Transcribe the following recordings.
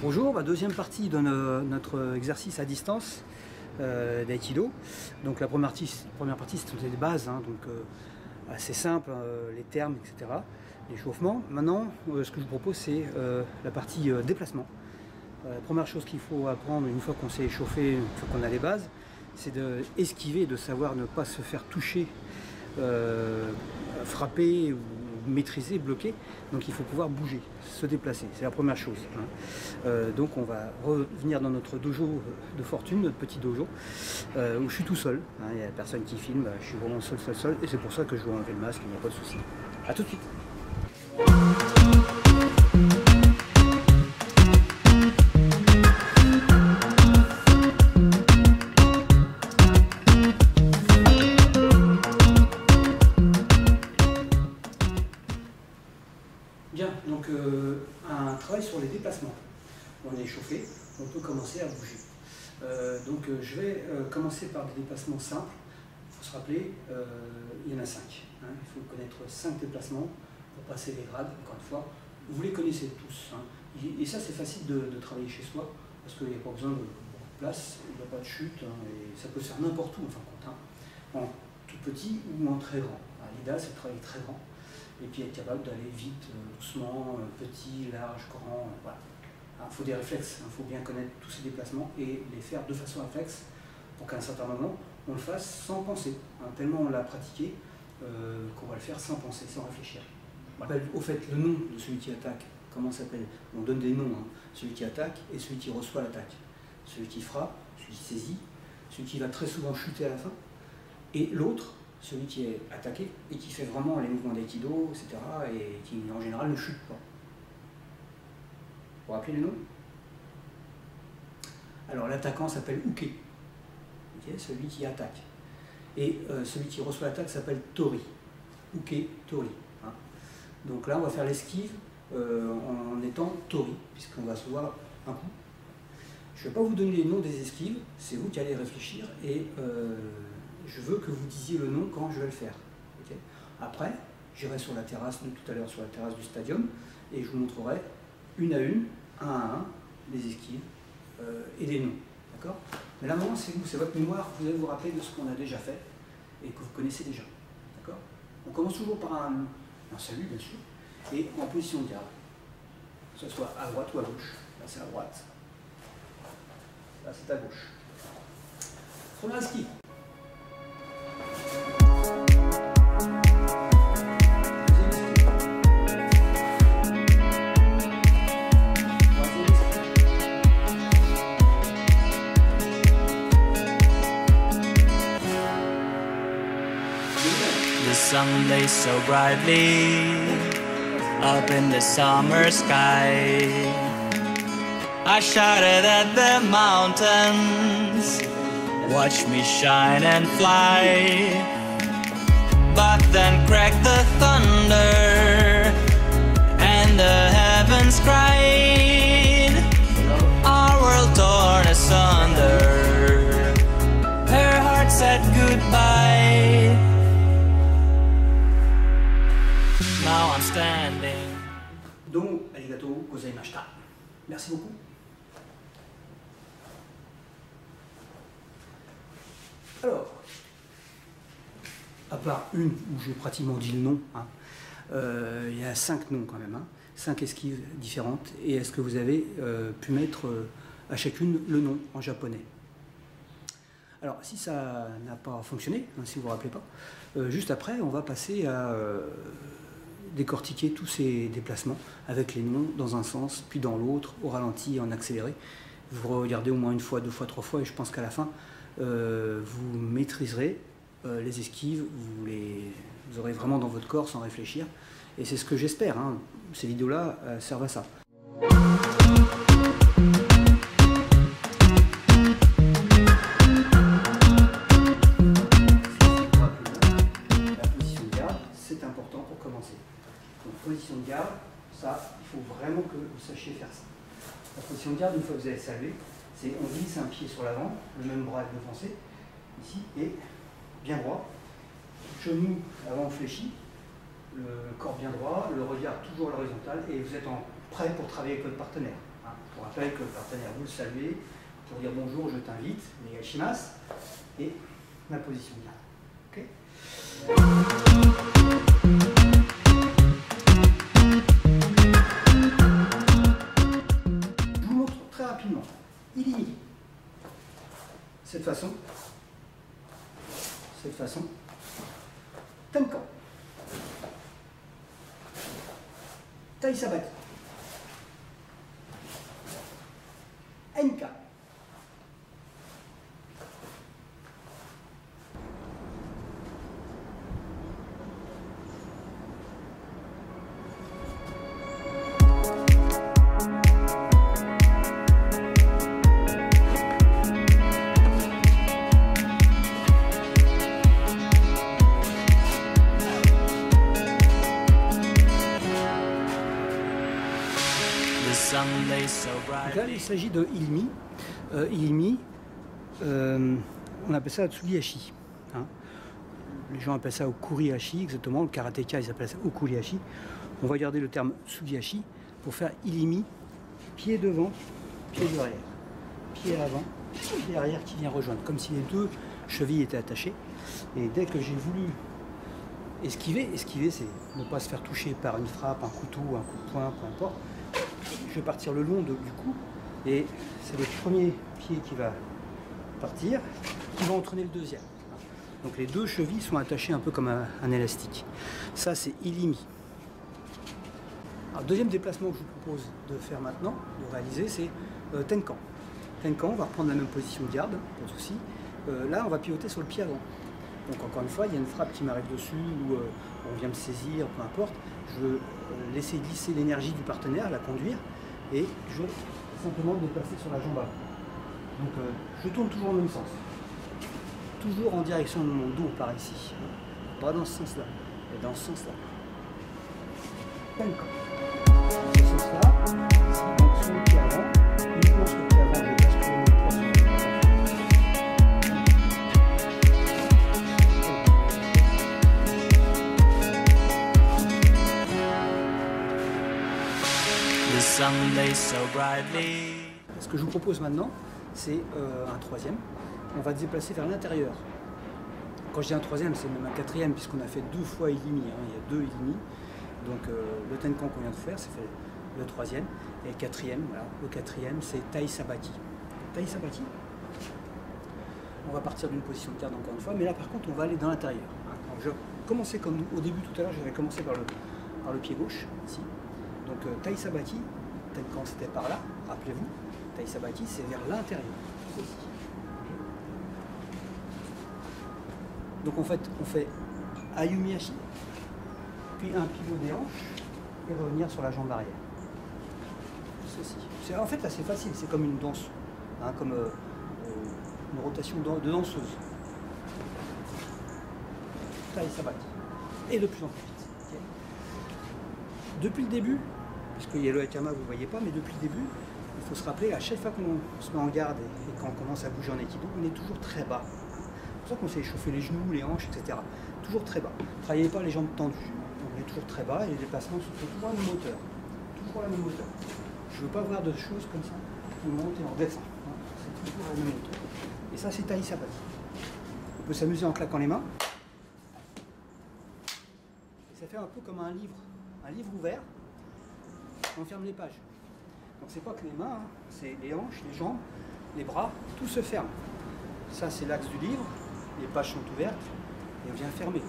Bonjour, deuxième partie de notre exercice à distance d'aïkido. Donc la première partie c'était des bases, hein, donc assez simple, les termes, etc. L'échauffement. Maintenant, ce que je vous propose, c'est la partie déplacement. La première chose qu'il faut apprendre une fois qu'on s'est échauffé, une fois qu'on a les bases, c'est d'esquiver, de savoir ne pas se faire toucher, frapper ou maîtriser, bloquer. Donc il faut pouvoir bouger, se déplacer, c'est la première chose, hein. Donc on va revenir dans notre dojo de fortune, notre petit dojo, où je suis tout seul, hein, il n'y a personne qui filme, je suis vraiment seul, et c'est pour ça que je dois enlever le masque, il n'y a pas de souci. A tout de suite. Bien, donc un travail sur les déplacements. On est échauffé, on peut commencer à bouger. Je vais commencer par des déplacements simples. Il faut se rappeler, il y en a 5. Hein. Il faut connaître 5 déplacements pour passer les grades, encore une fois. Vous les connaissez tous. Hein. Et ça, c'est facile de travailler chez soi, parce qu'il n'y a pas besoin de beaucoup de place, il n'y a pas de chute, hein, et ça peut se faire n'importe où, en fin de compte, hein, en tout petit ou en très grand. L'idéal, c'est de travailler très grand. Et puis être capable d'aller vite, doucement, petit, large, grand, voilà. Il faut des réflexes, il faut bien connaître tous ces déplacements et les faire de façon réflexe pour qu'à un certain moment, on le fasse sans penser. Hein, tellement on l'a pratiqué qu'on va le faire sans penser, sans réfléchir. Voilà. Au fait, le nom de celui qui attaque, comment s'appelle? On donne des noms, hein. Celui qui attaque et celui qui reçoit l'attaque. Celui qui frappe, celui qui saisit, celui qui va très souvent chuter à la fin, et l'autre, celui qui est attaqué et qui fait vraiment les mouvements d'aïkido, etc. et qui en général ne chute pas. Vous vous rappelez les noms? Alors l'attaquant s'appelle Uke, okay, celui qui attaque. Et celui qui reçoit l'attaque s'appelle Tori. Uke, Tori. Hein. Donc là on va faire l'esquive en étant Tori, puisqu'on va se voir un coup. Je ne vais pas vous donner les noms des esquives, c'est vous qui allez réfléchir et je veux que vous disiez le nom quand je vais le faire. Okay. Après, j'irai sur la terrasse de tout à l'heure, sur la terrasse du stadium, et je vous montrerai une à une, un à un, les esquives et les noms. D'accord? Mais là, maintenant, c'est vous, c'est votre mémoire, vous allez vous rappeler de ce qu'on a déjà fait et que vous connaissez déjà. D'accord? On commence toujours par un salut, bien sûr, et en position de garde. Que ce soit à droite ou à gauche. Là, c'est à droite. Là, c'est à gauche. Premier esquive. The sun blazed so brightly up in the summer sky. I shouted at the mountains, watch me shine and fly. But then cracked the thunder and the heavens cried. Our world torn asunder, her heart said goodbye. Now I'm standing. Donc, arigato gozaimashita. Merci beaucoup. Alors, à part une où j'ai pratiquement dit le nom, hein, il y a 5 noms quand même, hein, 5 esquives différentes. Et est-ce que vous avez pu mettre à chacune le nom en japonais? Alors, si ça n'a pas fonctionné, hein, si vous ne vous rappelez pas, juste après, on va passer à décortiquer tous ces déplacements avec les noms dans un sens, puis dans l'autre, au ralenti, en accéléré. Vous regardez au moins une fois, deux fois, trois fois, et je pense qu'à la fin, vous maîtriserez les esquives, vous aurez vraiment dans votre corps sans réfléchir. Et c'est ce que j'espère, hein. Ces vidéos-là servent à ça. C'est important pour commencer. Donc position de garde, ça, il faut vraiment que vous sachiez faire ça. La position de garde, une fois que vous avez salué, c'est on glisse un pied sur l'avant, le même bras est devancé, ici, et bien droit, genou avant fléchi, le corps bien droit, le regard toujours à l'horizontale, et vous êtes prêt pour travailler avec votre partenaire. Hein. Pour rappel que le partenaire, vous le saluez, pour dire bonjour, je t'invite, Negashimasu, et ma position de garde. Okay. Je vous montre très rapidement. Ilimi. Cette façon. Tenkan. Tai Sabaki. Enka. Donc là, il s'agit de Ilimi. Ilimi, on appelle ça Tsugihashi. Hein. Les gens appellent ça Okurihashi, exactement. Le karatéka, ils appellent ça Okurihashi. On va garder le terme Tsugihashi pour faire Ilimi, pied devant, pied derrière. Pied avant, pied arrière qui vient rejoindre, comme si les deux chevilles étaient attachées. Et dès que j'ai voulu esquiver, c'est ne pas se faire toucher par une frappe, un couteau, un coup de poing, peu importe. Je vais partir le long du cou et c'est le premier pied qui va partir, qui va entraîner le deuxième. Donc les deux chevilles sont attachées un peu comme un élastique. Ça c'est Ilimi. Alors, deuxième déplacement que je vous propose de faire maintenant, de réaliser, c'est Tenkan. Tenkan, on va reprendre la même position de garde, pas de souci. Là on va pivoter sur le pied avant. Donc encore une fois, il y a une frappe qui m'arrive dessus ou on vient me saisir, peu importe. Je veux laisser glisser l'énergie du partenaire, la conduire, et je vais simplement me déplacer sur la jambe avant. Donc je tourne toujours dans le même sens. Toujours en direction de mon dos par ici. Pas dans ce sens-là, mais dans ce sens-là. Tenkan. Dans ce sens-là, ici, donc sur le pied avant, uniquement sur le pied avant, je vais basculer mon poids sur le pied avant. Ce que je vous propose maintenant, c'est un troisième. On va se déplacer vers l'intérieur. Quand je dis un troisième, c'est même un quatrième, puisqu'on a fait 2 fois Ilimi. Hein. Il y a 2 Ilimi. Donc le Tenkan qu'on vient de faire, c'est le troisième. Et le quatrième, voilà. Le quatrième, c'est Tai Sabaki. Tai Sabaki. On va partir d'une position de garde encore une fois, mais là par contre, on va aller dans l'intérieur. Hein. Je vais commencer comme au début tout à l'heure, j'avais commencé par le pied gauche, ici. Donc Tai Sabaki, Tenkan c'était par là, rappelez-vous, Tai Sabaki c'est vers l'intérieur. Donc en fait, on fait Ayumihashi, puis un pivot des hanches et revenir sur la jambe arrière. Ceci. En fait là c'est facile, c'est comme une danse, hein, comme une rotation de danseuse. Tai Sabaki. Et de plus en plus vite. Okay. Depuis le début, puisqu'il y a le hakama, vous ne voyez pas, mais depuis le début, il faut se rappeler, à chaque fois qu'on se met en garde et quand on commence à bouger en aikido, on est toujours très bas. C'est pour ça qu'on sait échauffer les genoux, les hanches, etc. Toujours très bas. Ne travaillez pas les jambes tendues. On est toujours très bas et les déplacements se font toujours à la même hauteur. Toujours à la même hauteur. Je ne veux pas voir de choses comme ça. On monte et on descend. C'est toujours à la même hauteur. Et ça, c'est Tai Sabaki. On peut s'amuser en claquant les mains. Et ça fait un peu comme un livre ouvert. On ferme les pages. Donc c'est pas que les mains, hein, c'est les hanches, les jambes, les bras, tout se ferme. Ça c'est l'axe du livre, les pages sont ouvertes et on vient fermer.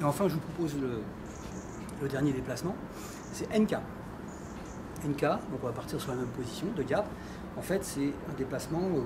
Et enfin je vous propose le dernier déplacement, c'est Enka. Enka, donc on va partir sur la même position de garde. En fait, c'est un déplacement où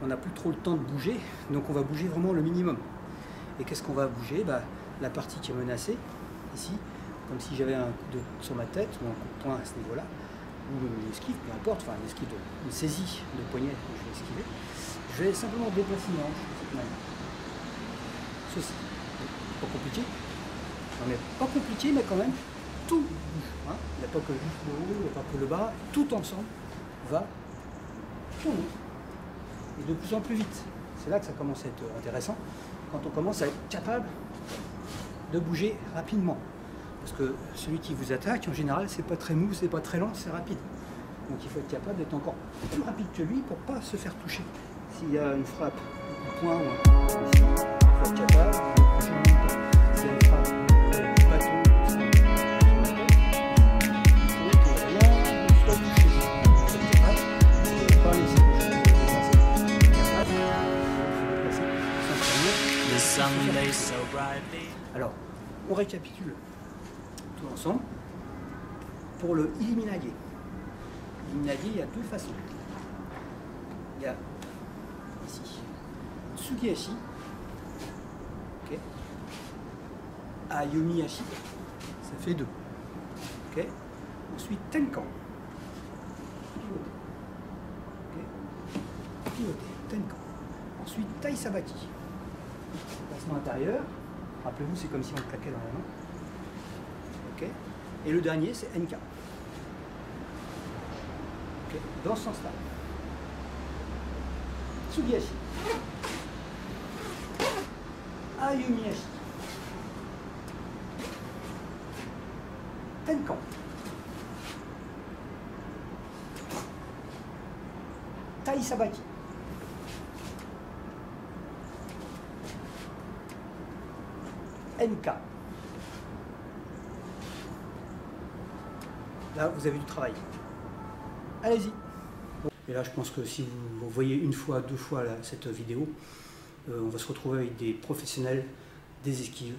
on n'a plus trop le temps de bouger, donc on va bouger vraiment le minimum. Et qu'est-ce qu'on va bouger? La partie qui est menacée, ici, comme si j'avais un coup sur ma tête ou un coup de poing à ce niveau-là, ou une esquive, peu importe, enfin une esquive, une saisie de poignet que je vais esquiver. Je vais simplement déplacer mes hanches de cette manière. Ceci. Pas compliqué. Non, mais pas compliqué, mais quand même. Tout bouge. Hein. Il n'y a pas que juste le haut, il n'y a pas que le bas, tout ensemble va tourner. et de plus en plus vite. C'est là que ça commence à être intéressant, quand on commence à être capable de bouger rapidement. Parce que celui qui vous attaque, en général, c'est pas très mou, c'est pas très lent, c'est rapide. Donc il faut être capable d'être encore plus rapide que lui pour ne pas se faire toucher. S'il y a une frappe, un point ou un coup ici, il faut être capable de bouger en même temps. S'il y a une frappe avec du bâton, alors, on récapitule tout ensemble. Pour le Iliminage, il y a deux façons. Il y a ici Tsugihashi, okay. Ayumihashi, ça fait deux. Okay. Ensuite Tenkan, pivoté, Tenkan. Ensuite Tai Sabaki, placement intérieur. Rappelez-vous, c'est comme si on le claquait dans la main. Okay. Et le dernier, c'est NK. Okay. Dans ce sens-là. Tsugihashi. Ayumihashi. Tenkan. Tai Sabaki. NK. Là, vous avez du travail. Allez-y. Et là, je pense que si vous voyez une fois, deux fois là, cette vidéo, on va se retrouver avec des professionnels des esquives